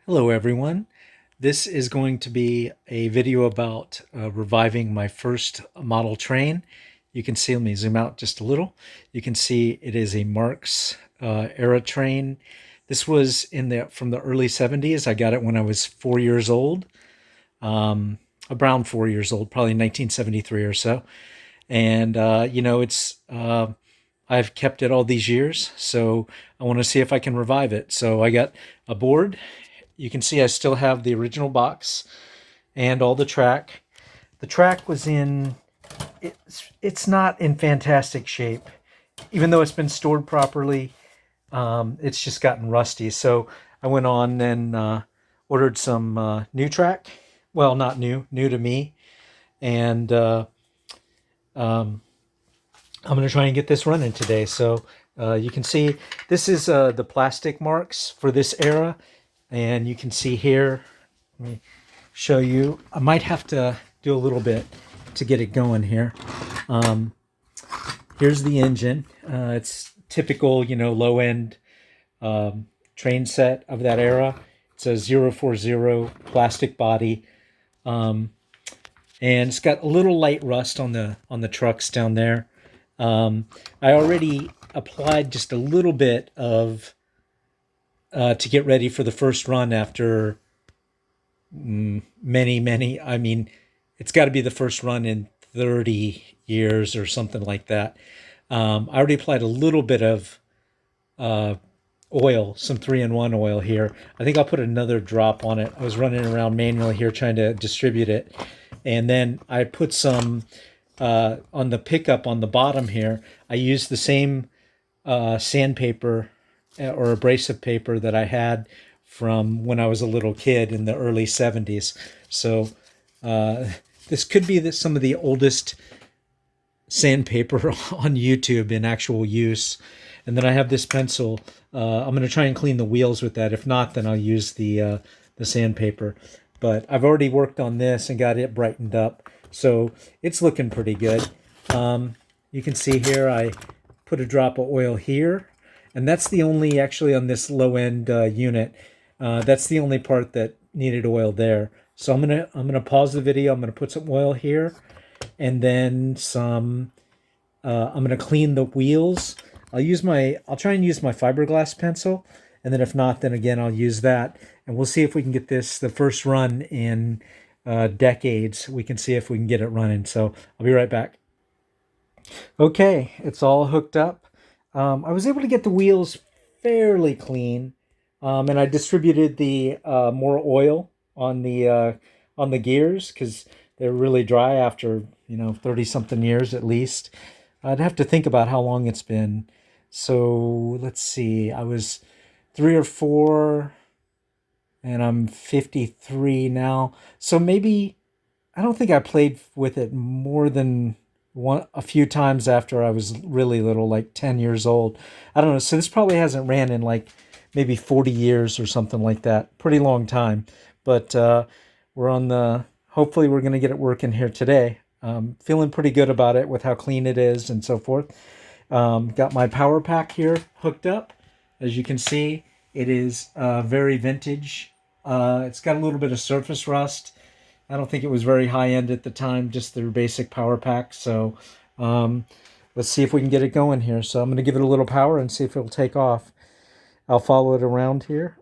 Hello everyone. This is going to be a video about reviving my first model train. You can see, let me zoom out just a little. You can see it is a Marx era train. This was from the early 70s. I got it when I was 4 years old, around 4 years old, probably 1973 or so. And I've kept it all these years, so I want to see if I can revive it. So I got a board. You can see I still have the original box and all the track. The track was it's not in fantastic shape. Even though it's been stored properly, it's just gotten rusty. So I went on and ordered some new track. Well, not new to me. And I'm going to try and get this running today. So you can see this is the plastic marks for this era. And you can see here, let me show you. I might have to do a little bit to get it going here. Here's the engine. It's typical, low-end train set of that era. It's a 040 plastic body. And it's got a little light rust on the trucks down there. I already applied just a little bit of to get ready for the first run after many, I mean, it's got to be the first run in 30 years or something like that. I already applied a little bit of oil, some 3-in-1 oil here. I think I'll put another drop on it. I was running around manually here trying to distribute it. And then I put some on the pickup on the bottom here. I used the same sandpaper or abrasive paper that I had from when I was a little kid in the early 70s. So this could be some of the oldest sandpaper on YouTube in actual use. And then I have this pencil. I'm going to try and clean the wheels with that. If not, then I'll use the sandpaper. But I've already worked on this and got it brightened up. So it's looking pretty good. You can see here I put a drop of oil here. And that's the only, actually on this low-end unit, that's the only part that needed oil there. So I'm gonna pause the video. I'm gonna put some oil here, and then some. I'm gonna clean the wheels. I'll try and use my fiberglass pencil, and then if not, then again I'll use that, and we'll see if we can get the first run in decades. We can see if we can get it running. So I'll be right back. Okay, it's all hooked up. I was able to get the wheels fairly clean, and I distributed the more oil on the gears because they're really dry after 30-something years at least. I'd have to think about how long it's been. So let's see. I was 3 or 4, and I'm 53 now. So maybe I don't think I played with it more than a few times after I was really little, like 10 years old. I don't know. So this probably hasn't ran in like maybe 40 years or something like that. Pretty long time. But hopefully we're going to get it working here today. Feeling pretty good about it with how clean it is and so forth. Got my power pack here hooked up. As you can see, it is very vintage. It's got a little bit of surface rust. I don't think it was very high-end at the time, just their basic power pack. So let's see if we can get it going here. So I'm going to give it a little power and see if it'll take off. I'll follow it around here.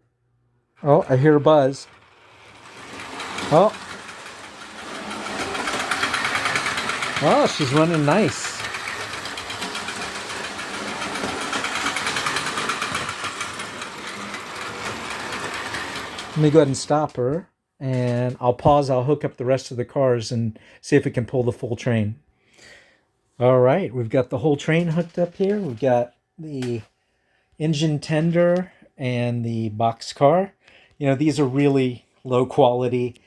Oh, I hear a buzz. Oh. Oh, she's running nice. Let me go ahead and stop her. And I'll pause. I'll hook up the rest of the cars and see if it can pull the full train. All right, we've got the whole train hooked up here. We've got the engine tender and the box car. These are really low quality.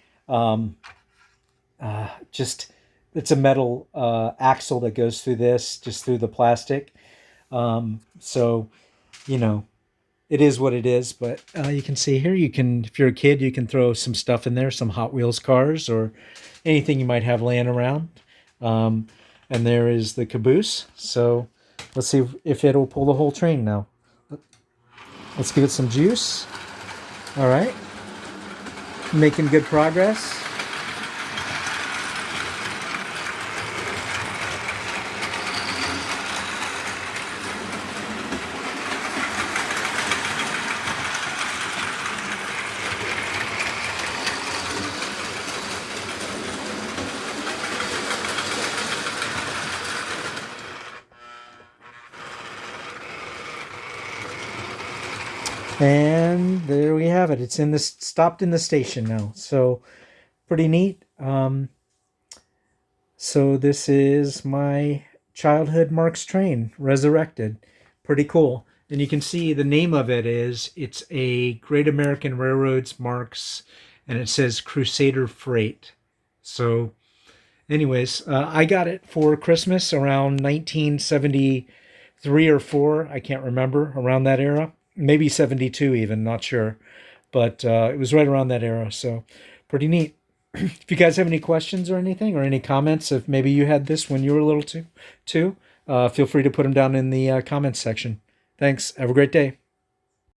Just it's a metal axle that goes through this, just through the plastic. So, it is what it is, but you can see here, if you're a kid, you can throw some stuff in there, some Hot Wheels cars or anything you might have laying around. And there is the caboose. So let's see if it'll pull the whole train now. Let's give it some juice. All right. Making good progress. And there we have it. It's in the stopped in the station now. So pretty neat. So this is my childhood Marx train resurrected. Pretty cool. And you can see the name of it is, it's a Great American Railroads Marx, and it says Crusader Freight. So anyways, I got it for Christmas around 1973 or 4. I can't remember, around that era. Maybe 72 even, not sure. But it was right around that era. So pretty neat. If you guys have any questions or anything, or any comments, if maybe you had this when you were little too, feel free to put them down in the comments section. Thanks. Have a great day.